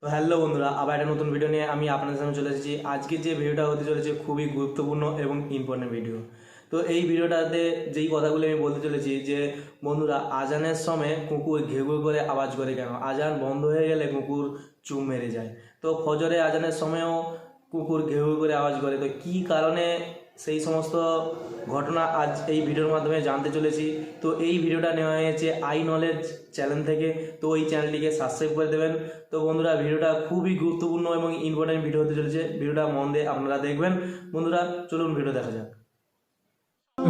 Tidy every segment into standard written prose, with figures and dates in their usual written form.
তো হ্যালো বন্ধুরা, আবার একটা নতুন ভিডিও নিয়ে আমি আপনাদের সামনে চলে এসেছি। আজকের যে ভিডিওটা হতে চলেছে খুবই গুরুত্বপূর্ণ এবং ইম্পর্টেন্ট ভিডিও। তো এই ভিডিওটাতে যেই কথাগুলো আমি বলতে চলেছি যে বন্ধুরা, আজানের সময় কুকুর ঘেউ ঘেউ করে আওয়াজ করে কেন? আজান বন্ধ হয়ে গেলে কুকুর চুপ মেরে যায়। তো ফজরে আজানের সময়ও কুকুর ঘেউ ঘেউ করে আওয়াজ করে। তো কী কারণে সেই সমস্ত ঘটনা আজ এই ভিডিওর মাধ্যমে জানতে চলেছি। তো এই ভিডিওটা নেওয়া হয়েছে আই নলেজ চ্যানেল থেকে। তো এই চ্যানেলটিকে সাবস্ক্রাইব করে দেবেন। তো বন্ধুরা, ভিডিওটা খুবই গুরুত্বপূর্ণ এবং ইম্পর্টেন্ট ভিডিও হতে চলেছে। ভিডিওটা মন দিয়ে আপনারা দেখবেন। বন্ধুরা চলুন ভিডিও দেখা যাক।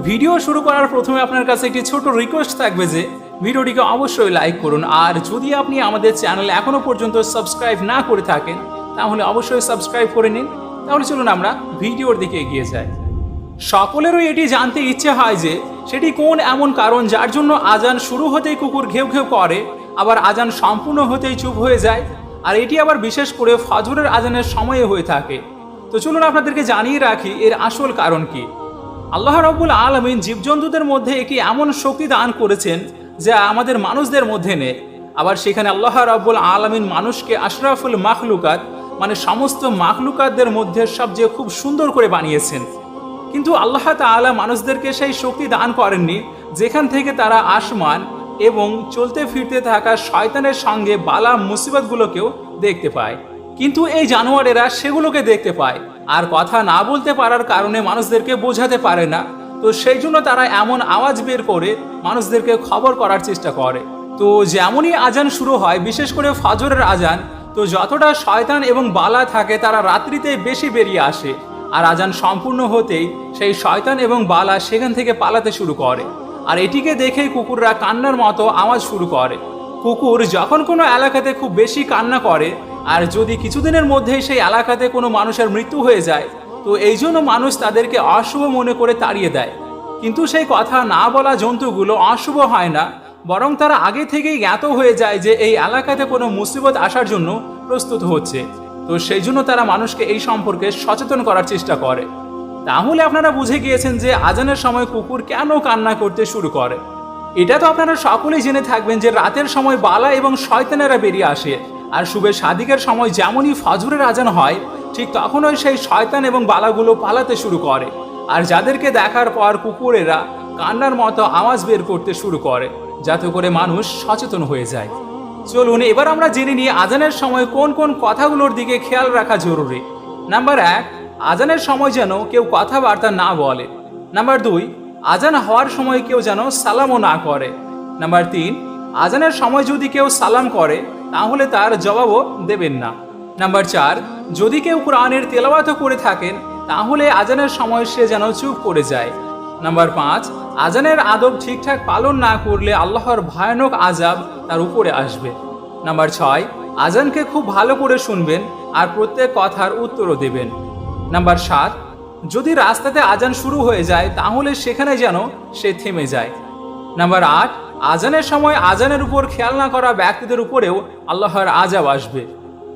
ভিডিও শুরু করার প্রথমে আপনার কাছে একটি ছোট রিকোয়েস্ট থাকবে যে ভিডিওটিকে অবশ্যই লাইক করুন, আর যদি আপনি আমাদের চ্যানেল এখনো পর্যন্ত সাবস্ক্রাইব না করে থাকেন তাহলে অবশ্যই সাবস্ক্রাইব করে নিন। তাহলে চলুন আমরা ভিডিওর দিকে এগিয়ে যাই। সকলেরই এটি জানতে ইচ্ছে হয় যে সেটি কোন এমন কারণ যার জন্য আজান শুরু হতেই কুকুর ঘেউ ঘেউ করে, আবার আজান সম্পূর্ণ হতেই চুপ হয়ে যায়, আর এটি আবার বিশেষ করে ফজরের আজানের সময়ে হয়ে থাকে। তো চলুন আপনাদেরকে জানিয়ে রাখি এর আসল কারণ কি। আল্লাহ রাব্বুল আলামিন জীবজন্তুদের মধ্যে একটি এমন শক্তি দান করেছেন যা আমাদের মানুষদের মধ্যে নেই। আবার সেখানে আল্লাহ রাব্বুল আলামিন মানুষকে আশরাফুল মাখলুকাত মানে সমস্ত মাখলুকাতদের মধ্যে সবচেয়ে খুব সুন্দর করে বানিয়েছেন। কিন্তু আল্লাহ তাআলা মানুষদেরকে সেই শক্তি দান করেননি যেখান থেকে তারা আসমান এবং চলতে ফিরতে থাকা শয়তানের সঙ্গে বালা মুসিবতগুলোকেও দেখতে পায়। কিন্তু এই জানোয়ারেরা সেগুলোকে দেখতে পায় আর কথা না বলতে পারার কারণে মানুষদেরকে বোঝাতে পারে না। তো সেই জন্য তারা এমন আওয়াজ বের করে মানুষদেরকে খবর করার চেষ্টা করে। তো যেমনই আজান শুরু হয়, বিশেষ করে ফজরের আজান, তো যতটা শয়তান এবং বালা থাকে তারা রাত্রিতে বেশি বেরিয়ে আসে, আর আজান সম্পূর্ণ হতেই সেই শয়তান এবং বালা সেখান থেকে পালাতে শুরু করে। আর এটিকে দেখেই কুকুররা কান্নার মতো আওয়াজ শুরু করে। কুকুর যখন কোনো এলাকাতে খুব বেশি কান্না করে, আর যদি কিছুদিনের মধ্যেই সেই এলাকাতে কোনো মানুষের মৃত্যু হয়ে যায়, তো এই জন্য মানুষ তাদেরকে অশুভ মনে করে তাড়িয়ে দেয়। কিন্তু সেই কথা না বলা জন্তুগুলো অশুভ হয় না, বরং তারা আগে থেকেই জ্ঞাত হয়ে যায় যে এই এলাকাতে কোনো মুসিবত আসার জন্য প্রস্তুত হচ্ছে। তো সেই জন্য তারা মানুষকে এই সম্পর্কে সচেতন করার চেষ্টা করে। তাহলে আপনারা বুঝে গিয়েছেন যে আজানের সময় কুকুর কেন কান্না করতে শুরু করে। এটা তো আপনারা সকলেই জেনে থাকবেন যে রাতের সময় বালা এবং শয়তানেরা বেরিয়ে আসে, আর শুভে সাদিকের সময় যেমনই ফজরের আজান হয় ঠিক তখনই সেই শয়তান এবং বালাগুলো পালাতে শুরু করে, আর যাদেরকে দেখার পর কুকুরেরা কান্নার মতো আওয়াজ বের করতে শুরু করে, যাতে করে মানুষ সচেতন হয়ে যায়। চলুন এবার আমরা জেনে নিই আজানের সময় কোন কোন কথাগুলোর দিকে খেয়াল রাখা জরুরি। নাম্বার 1, আজানের সময় যেন কেউ কথাবার্তা না বলে। নাম্বার 2, আজান হওয়ার সময় কেউ যেন সালামও না করে। নাম্বার 3, আজানের সময় যদি কেউ সালাম করে তাহলে তার জবাবও দেবেন না। নাম্বার 4, যদি কেউ কোরআনের তেলাওয়াত করে থাকেন তাহলে আজানের সময় সে যেন চুপ করে যায়। নাম্বার 5, আজানের আদব ঠিকঠাক পালন না করলে আল্লাহর ভয়ানক আযাব তার উপরে আসবে। নাম্বার 6, আজানকে খুব ভালো করে শুনবেন আর প্রত্যেক কথার উত্তরও দেবেন। নাম্বার 7, যদি রাস্তাতে আজান শুরু হয়ে যায় তাহলে সেখানে যেন সে থেমে যায়। নাম্বার 8, আজানের সময় আজানের উপর খেয়াল না করা ব্যক্তিদের উপরেও আল্লাহর আযাব আসবে।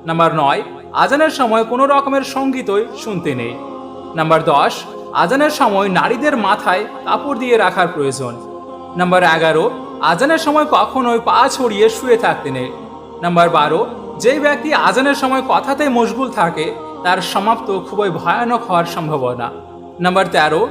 নাম্বার 9, আজানের সময় কোনো রকমের সঙ্গীতই শুনতে নেই। নাম্বার 10, আজানের সময় নারীদের মাথায় কাপড় দিয়ে রাখার প্রয়োজন। নাম্বার 11, আজানের সময় কখনোই পা ছড়িয়ে শুয়ে থাকতে নেই। নাম্বার 12, যেই ব্যক্তি আজানের সময় কথাতে মশগুল থাকে তার সমাপ্ত খুবই ভয়ানক হওয়ার সম্ভাবনা। নাম্বার 13,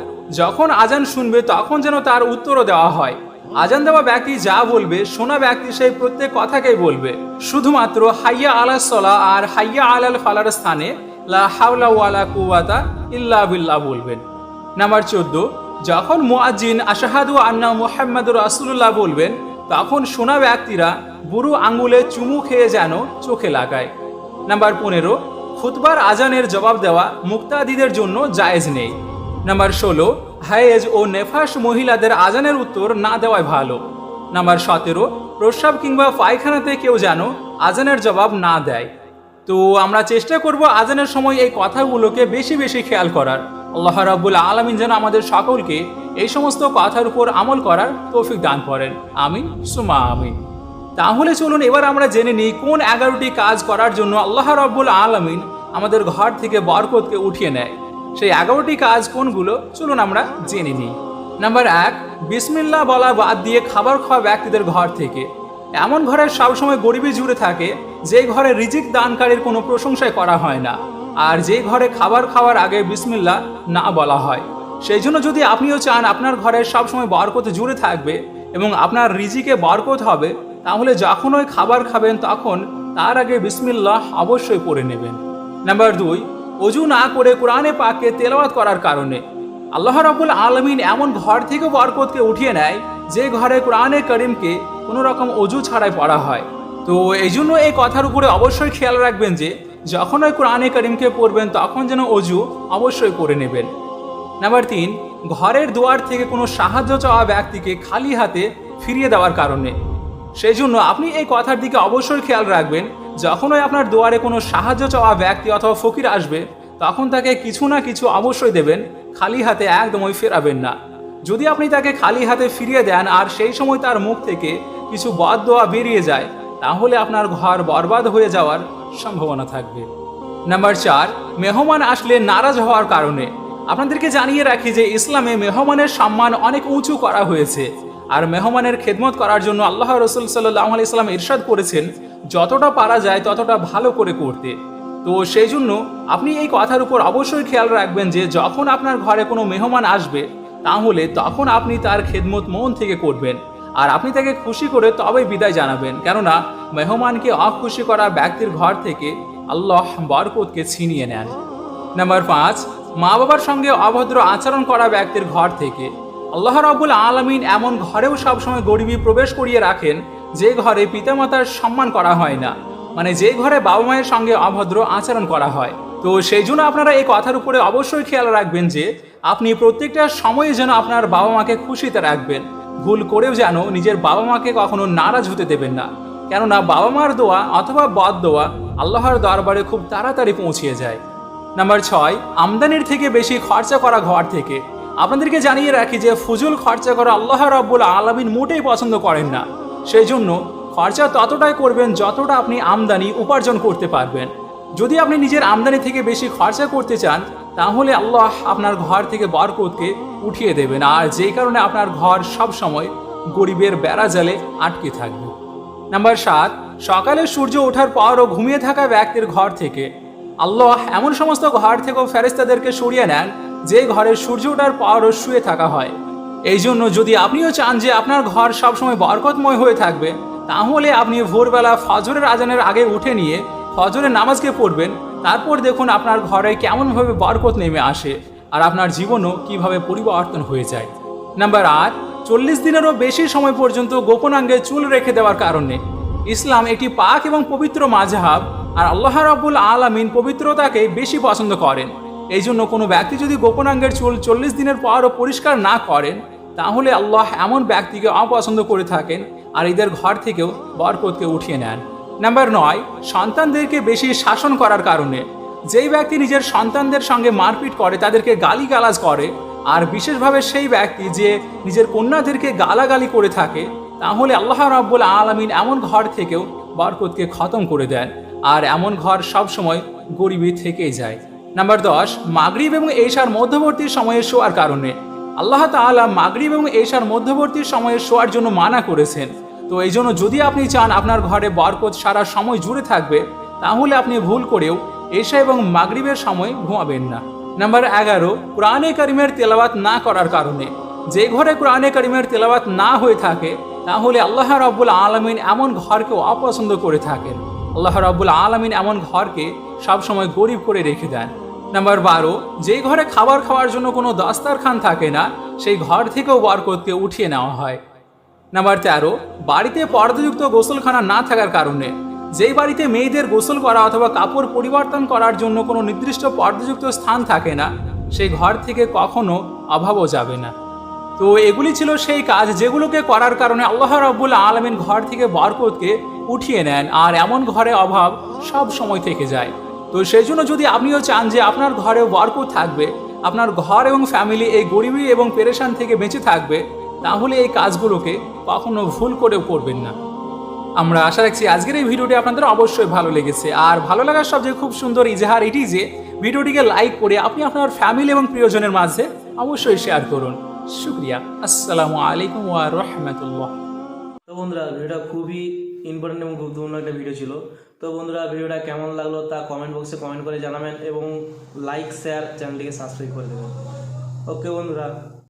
যখন আজান শুনবে তখন যেন তার উত্তরও দেওয়া হয়। আজান দেওয়া ব্যক্তি যা বলবে শোনা ব্যক্তি সেই প্রত্যেক কথাকেই বলবে, শুধুমাত্র হাইয়া আলাস সালাহ আর হাইয়া আলাল ফালার স্থানে লা হাওলা ওয়ালা কুওয়াতা ইল্লা বিল্লাহ বলবেন। নাম্বার 14, যখন মুয়াজ্জিন আশহাদু আন্না মুহাম্মাদুর রাসূলুল্লাহ বলবেন তখন শোনা ব্যক্তিরা বুড়ো আঙ্গুলে চুমু খেয়ে যেন চোখে লাগায়। নাম্বার 15, খুতবার আজানের জবাব দেওয়া মুক্তাদিদের জন্য জায়েজ নেই। নাম্বার 16, হায়েজ ও নেফাস মহিলাদের আজানের উত্তর না দেওয়াই ভালো। নাম্বার 17, প্রস্রাব কিংবা পায়খানাতে কেউ যেন আজানের জবাব না দেয়। তো আমরা চেষ্টা করব আজানের সময় এই কথাগুলোকে বেশি বেশি খেয়াল করার। আল্লাহ রাব্বুল আলামিন যেন আমাদের সকলকে এই সমস্ত কথার উপর আমল করার তৌফিক দান করেন। আমিন সুমা আমিন। তাহলে চলুন এবার আমরা জেনে নিই কোন 11টি কাজ করার জন্য আল্লাহ রাব্বুল আলামিন আমাদের ঘর থেকে বরকতকে উঠিয়ে নেয়। সেই 11টি কাজ কোনগুলো চলুন আমরা জেনে নিই। নাম্বার 1, বিসমিল্লাহ বলা বাদ দিয়ে খাবার খাওয়া ব্যক্তিদের ঘর থেকে এমন ঘরে সবসময় গরিবী জুড়ে থাকে যে ঘরে রিজিক দানকারীর কোনো প্রশংসাই করা হয় না, আর যে ঘরে খাবার খাওয়ার আগে বিসমিল্লাহ না বলা হয়। সেই জন্য যদি আপনিও চান আপনার ঘরে সবসময় বরকত জুড়ে থাকবে এবং আপনার রিজিকে বরকত হবে, তাহলে যখন ওই খাবার খাবেন তখন তার আগে বিসমিল্লাহ অবশ্যই পড়ে নেবেন। নাম্বার 2, অজু না করে কোরআনে পাককে তেলাওয়াত করার কারণে আল্লাহ রাব্বুল আলামিন এমন ঘর থেকে বরকতকে উঠিয়ে নেয় যে ঘরে কোরআনে কারীমকে কোনো রকম অজু ছাড়াই পড়া হয়। তো এই জন্য এই কথার উপরে অবশ্যই খেয়াল রাখবেন যে যখন ওই কোরআনে কারীমকে পড়বেন তখন যেন অজু অবশ্যই করে নেবেন। নাম্বার 3, ঘরের দুয়ার থেকে কোনো সাহায্য চাওয়া ব্যক্তিকে খালি হাতে ফিরিয়ে দেওয়ার কারণে। সেই জন্য আপনি এই কথার দিকে অবশ্যই খেয়াল রাখবেন, যখনই আপনার দুয়ারে কোনো সাহায্য চাওয়া ব্যক্তি অথবা ফকির আসবে তখন তাকে কিছু না কিছু অবশ্যই দেবেন, খালি হাতে একদমই ফেরাবেন না। যদি আপনি তাকে খালি হাতে ফিরিয়ে দেন আর সেই সময় তার মুখ থেকে কিছু বদদোয়া বেরিয়ে যায়, তাহলে আপনার ঘর বরবাদ হয়ে যাওয়ার সম্ভাবনা থাকবে। নাম্বার 4, মেহমান আসলে নারাজ হওয়ার কারণে। আপনাদেরকে জানিয়ে রাখি যে ইসলামে মেহমানের সম্মান অনেক উঁচু করা হয়েছে, আর মেহমানের খেদমত করার জন্য আল্লাহ রসুল সাল্লাল্লাহু আলাইহি সাল্লাম ইরশাদ করেছেন যতটা পারা যায় ততটা ভালো করে করতে। তো সেই জন্য আপনি এই কথার উপর অবশ্যই খেয়াল রাখবেন যে যখন আপনার ঘরে কোনো মেহমান আসবে তাহলে তখন আপনি তার খেদমত মন থেকে করবেন, আর আপনি তাকে খুশি করে তবেই বিদায় জানাবেন, কেননা মেহমানকে অখুশি করা ব্যক্তির ঘর থেকে আল্লাহ বরকতকে ছিনিয়ে নেন। নাম্বার 5, মা বাবার সঙ্গে অভদ্র আচরণ করা ব্যক্তির ঘর থেকে। আল্লাহ রাব্বুল আলামিন এমন ঘরেও সবসময় গরিবী প্রবেশ করিয়ে রাখেন যে ঘরে পিতামাতার সম্মান করা হয় না, মানে যে ঘরে বাবা মায়ের সঙ্গে অভদ্র আচরণ করা হয়। তো সেই জন্য আপনারা এই কথার উপরে অবশ্যই খেয়াল রাখবেন যে আপনি প্রত্যেকটা সময়ে যেন আপনার বাবা মাকে খুশিতে রাখবেন, ভুল করেও যেন নিজের বাবা মাকে কখনো নারাজ হতে দেবেন না, কেননা বাবা মার দোয়া অথবা বদ দোয়া আল্লাহর দরবারে খুব তাড়াতাড়ি পৌঁছিয়ে যায়। নাম্বার 6, আমদানির থেকে বেশি খরচা করা ঘর থেকে। আপনাদেরকে জানিয়ে রাখি যে ফুজুল খরচা করা আল্লাহ রাব্বুল আলামিন মোটেই পছন্দ করেন না। সেই জন্য খরচা ততটাই করবেন যতটা আপনি আমদানি উপার্জন করতে পারবেন। যদি আপনি নিজের আমদানি থেকে বেশি খরচা করতে চান তাহলে আল্লাহ আপনার ঘর থেকে বরকতকে উঠিয়ে দেবেন, আর যেই কারণে আপনার ঘর সব সময় গরিবের বেড়া জালে আটকে থাকবে। নাম্বার 7, সকালে সূর্য ওঠার পরও ঘুমিয়ে থাকা ব্যক্তির ঘর থেকে। আল্লাহ এমন সমস্ত ঘর থেকেও ফেরেশতাদেরকে সরিয়ে নেন যে ঘরে সূর্য ওঠার পরও শুয়ে থাকা হয়। এই জন্য যদি আপনিও চান যে আপনার ঘর সবসময় বরকতময় হয়ে থাকবে, তাহলে আপনি ভোরবেলা ফজরের আজানের আগে উঠে নিয়ে ফজরের নামাজকে পড়বেন, তারপর দেখুন আপনার ঘরে কেমনভাবে বরকত নেমে আসে আর আপনার জীবনও কিভাবে পরিবর্তন হয়ে যায়। নাম্বার 8, 40 দিনেরও বেশি সময় পর্যন্ত গোপনাঙ্গে চুল রেখে দেওয়ার কারণে। ইসলাম একটি পাক এবং পবিত্র মাযহাব, আর আল্লাহ রাব্বুল আলামিন পবিত্রতাকে বেশি পছন্দ করেন। এই জন্য কোনো ব্যক্তি যদি গোপনাঙ্গের চুল 40 দিনের পরও পরিষ্কার না করেন তাহলে আল্লাহ এমন ব্যক্তিকে অপছন্দ করে থাকেন আর এদের ঘর থেকেও বরকতকে উঠিয়ে নেন। নাম্বার 9, সন্তানদেরকে বেশি শাসন করার কারণে। যেই ব্যক্তি নিজের সন্তানদের সঙ্গে মারপিট করে, তাদেরকে গালিগালাজ করে, আর বিশেষভাবে সেই ব্যক্তি যে নিজের কন্যাদেরকে গালাগালি করে থাকে, তাহলে আল্লাহ রাব্বুল আলামিন এমন ঘর থেকেও বরকতকে খতম করে দেন, আর এমন ঘর সবসময় গরিবী থেকেই যায়। নাম্বার 10, মাগরিব এবং এশার মধ্যবর্তী সময়ে শোয়ার কারণে। আল্লাহ তাআলা মাগরিব এবং এশার মধ্যবর্তী সময়ে শোয়ার জন্য মানা করেছেন। তো এই জন্য যদি আপনি চান আপনার ঘরে বরকত সারা সময় জুড়ে থাকবে, তাহলে আপনি ভুল করেও এশা এবং মাগরিবের সময় ঘুমাবেন না। নাম্বার 11, কোরআনে কারিমের তেলাওয়াত না করার কারণে। যে ঘরে কোরআনে কারিমের তেলাওয়াত না হয়ে থাকে তাহলে আল্লাহ রাব্বুল আলামিন এমন ঘরকে অপছন্দ করে থাকেন। আল্লাহ রাব্বুল আলামিন এমন ঘরকে সবসময় গরিব করে রেখে দেন। নাম্বার 12, যেই ঘরে খাবার খাওয়ার জন্য কোনো দস্তারখান থাকে না সেই ঘর থেকেও বরকতকে উঠিয়ে নেওয়া হয়। নাম্বার 13, বাড়িতে পর্দাযুক্ত গোসলখানা না থাকার কারণে। যেই বাড়িতে মেয়েদের গোসল করা অথবা কাপড় পরিবর্তন করার জন্য কোনো নির্দিষ্ট পর্দাযুক্ত স্থান থাকে না সেই ঘর থেকে কখনো অভাবও যাবে না। তো এগুলি ছিল সেই কাজ যেগুলোকে করার কারণে আল্লাহ রাব্বুল আলামিন ঘর থেকে বরকতকে উঠিয়ে নেন, আর এমন ঘরে অভাব সব সময় থেকে যায়। তো সেই জন্য যদি আপনিও চান যে আপনার ঘরেও বরকত থাকবে, আপনার ঘর এবং ফ্যামিলি এই গরিবী এবং পেরেশান থেকে বেঁচে থাকবে, তাহলে এই কাজগুলোকে কখনো ভুল করেও করবেন না। আমরা আশা রাখছি আজকের এই ভিডিওটি আপনাদের অবশ্যই ভালো লেগেছে, আর ভালো লাগার সবচেয়ে খুব সুন্দর ইজহার এটি যে ভিডিওটিকে লাইক করে আপনি আপনার ফ্যামিলি এবং প্রিয়জনের মাঝে অবশ্যই শেয়ার করুন। শুকরিয়া। আসসালামু আলাইকুম ওয়া রাহমাতুল্লাহ। তো তো বন্ধুরা ভিডিওটা খুবই ইম্পর্টেন্ট এবং গুরুত্বপূর্ণ একটা ভিডিও ছিল। তো বন্ধুরা ভিডিওটা কেমন লাগলো তা কমেন্ট বক্সে কমেন্ট করে জানাবেন এবং লাইক শেয়ার চ্যানেলটিকে সাবস্ক্রাইব করে দেবেন। ওকে বন্ধুরা।